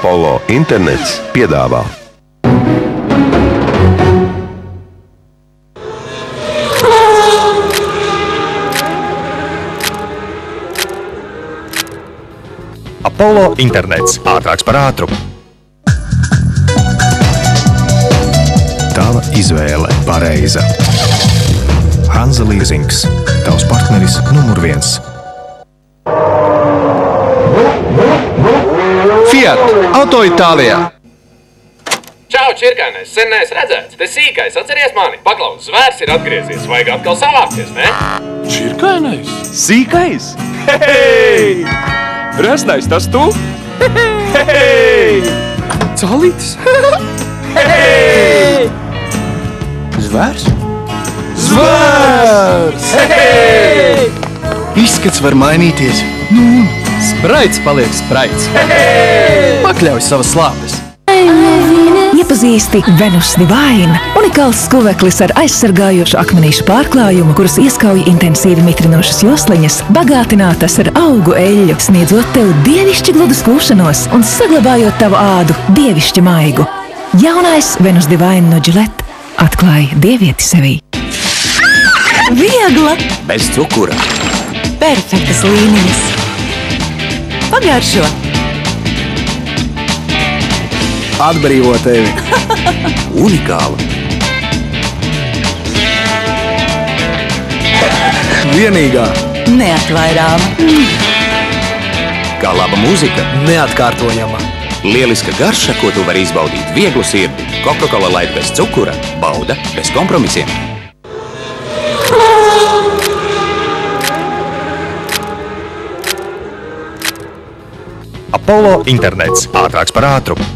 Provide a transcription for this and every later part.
Apollo internets piedāvā. Apollo internets ātrāks par ātrumu. Tava izvēle pareiza. Hanza Leasings, tavs partneris numur 1. Fiat, Auto Itālijā. Čau, čirkānais, sen neesi redzēts. Te sīkais, atceries mani? Paklaus, zvērs ir atgriezies, vajag atkal savākties, ne? Čirkānais? Sīkais? Hei! Rasnais, tas tu? Hei! Calītis? Hei! Zvērs? Zvērs! Hei! Izskats var mainīties. Nu, spraits paliek spraits. Hei! Pakļauj savas slāpes. Iepazīsti Venus Divine, unikāls skuveklis ar aizsargājošu akmenīšu pārklājumu, kuras ieskauj intensīvi mitrinošas josliņas, bagātinātas ar augu eļļu, sniedzot tev dievišķi gludu skūšanos un saglabājot tavu ādu dievišķi maigu. Jaunais Venus Divine no Gillette atklāja dievieti sevī. Viegla! Bez cukura. Perfektas līnijas. Pagaršo! Atbrīvo tevi. Unikāla. Vienīgā. Neatvairāma. Kā laba mūzika. Neatkārtojama. Lieliska garša, ko tu vari izbaudīt vieglu sirdi. Coca-Cola Light bez cukura. Bauda bez kompromisiem. Apollo internets ātrāks par ātrumu.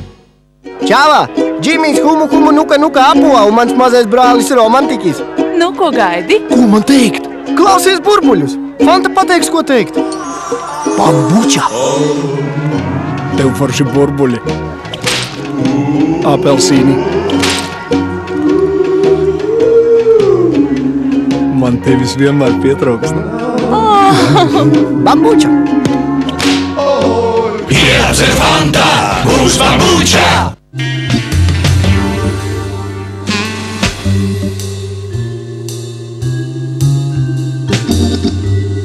Čāvā! Džimijs humu nuka apua un mans mazais brālis romantikis. Nu, ko gaidi? Ko man teikt? Klausies burbuļus! Fanta pateiks, ko teikt. Bambuča! Tev forši burbuļi. Apelsīni. Man tevis vienmēr pietrauks. Bambuča! Piedzer Fanta! Būs bambuča!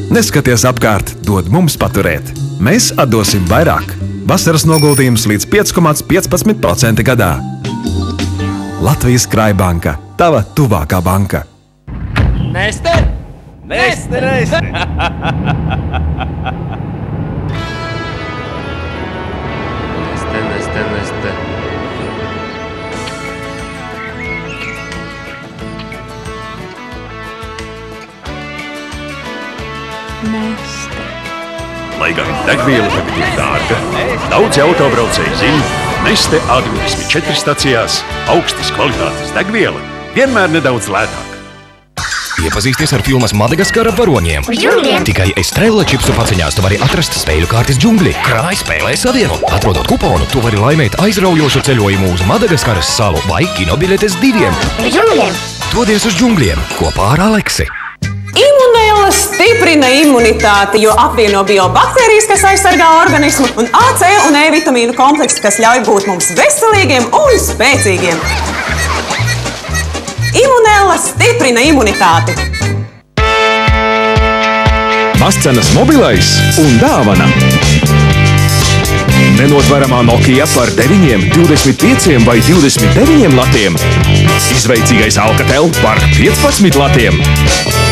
Neskaties apkārt, dod mums paturēt. Mēs atdosim vairāk. Vasaras noguldījums līdz 5,15% gadā. Latvijas Krājbanka, tava tuvākā banka. Neste! Neste, neste! Neste. Neste. Lai gan degviela tagad ir dārga, daudzi autobraucēji zina, Neste A24 stacijās augstas kvalitātes degviela vienmēr nedaudz lētāk. Iepazīsties ar filmas Madagaskara varoņiem. Tikai Estrella čipsu paciņās tu vari atrast spēļu kārtas džungļi. Krāj spēlē savienu. Atrodot kuponu, tu vari laimēt aizraujošu ceļojumu uz Madagaskaras salu vai kinobiļetes 2. Dodies uz džungļiem kopā ar Aleksi. Imunēla stiprina imunitāti, jo apvieno biobaktērijas, kas aizsargā organismu, un A, C un E vitamīnu kompleksu, kas ļauj būt mums veselīgiem un spēcīgiem. Imunēla stiprina imunitāti. Mazcenas mobilais un dāvana. Nenotveramā Nokia par 9, 25 vai 29 latiem. Izveicīgais Alcatel par 15 latiem.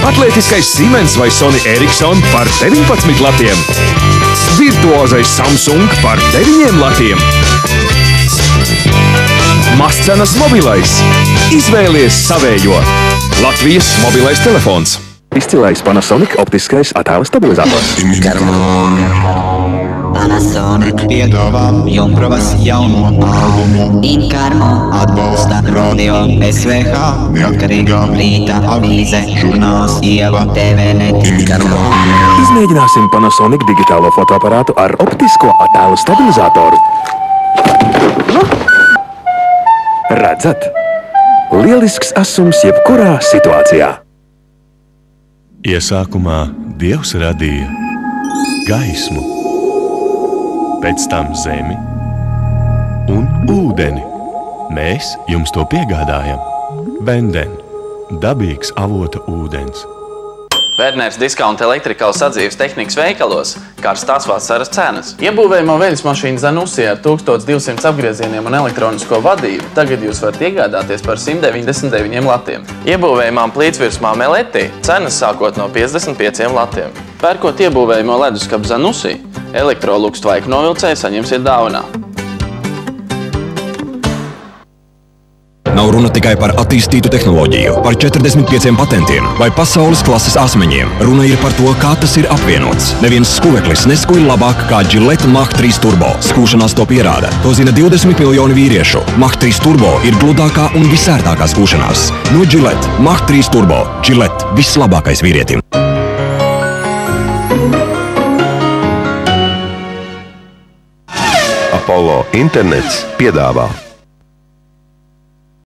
Atlietiskais Siemens vai Sony Ericsson par 19 latiem. Virtuozais Samsung par 9 latiem. Mazcenas mobilais. Izvēlies savējo. Latvijas mobilais telefons. Izcilais Panasonic optiskais attēla stabilizators. Panasonic piedāvā Jomprovas jauno albumu Inkarmo atbalsta Radio SVH, neatkarīgā rīta avīze, žurnāls Ieva, TVNet. Inkarmo. Izmēģināsim Panasonic digitālo fotoaparātu ar optisko attēlu stabilizatoru. Redzat? Lielisks asums jebkurā situācijā. Iesākumā Dievs radīja gaismu, pēc tam zemi ūdeni. Mēs jums to piegādājam. Benden. Dabīgs avota ūdens. Werners Discount Electrical sadzīves tehnikas veikalos karstās vasaras cenas. Iebūvējamo veļas mašīnu Zanussi ar 1200 apgriezieniem un elektronisko vadību tagad jūs varat iegādāties par 199 latiem. Iebūvējumām plītsvirsmām Meleti cenas sākot no 55 latiem. Pērkot iebūvējamo leduskapu Zanussi, Electrolux tvaiku novilcēju saņemsiet dāvanā. Nav runa tikai par attīstītu tehnoloģiju, par 45 patentiem vai pasaules klases asmeņiem. Runa ir par to, kā tas ir apvienots. Neviens skuveklis neskuj labāk kā Gillette Mach 3 Turbo. Skūšanās to pierāda. To zina 20 miljoni vīriešu. Mach 3 Turbo ir gludākā un visērtākā skūšanās. No Gillette Mach 3 Turbo. Gillette – vislabākais vīrietim. Apollo internets piedāvā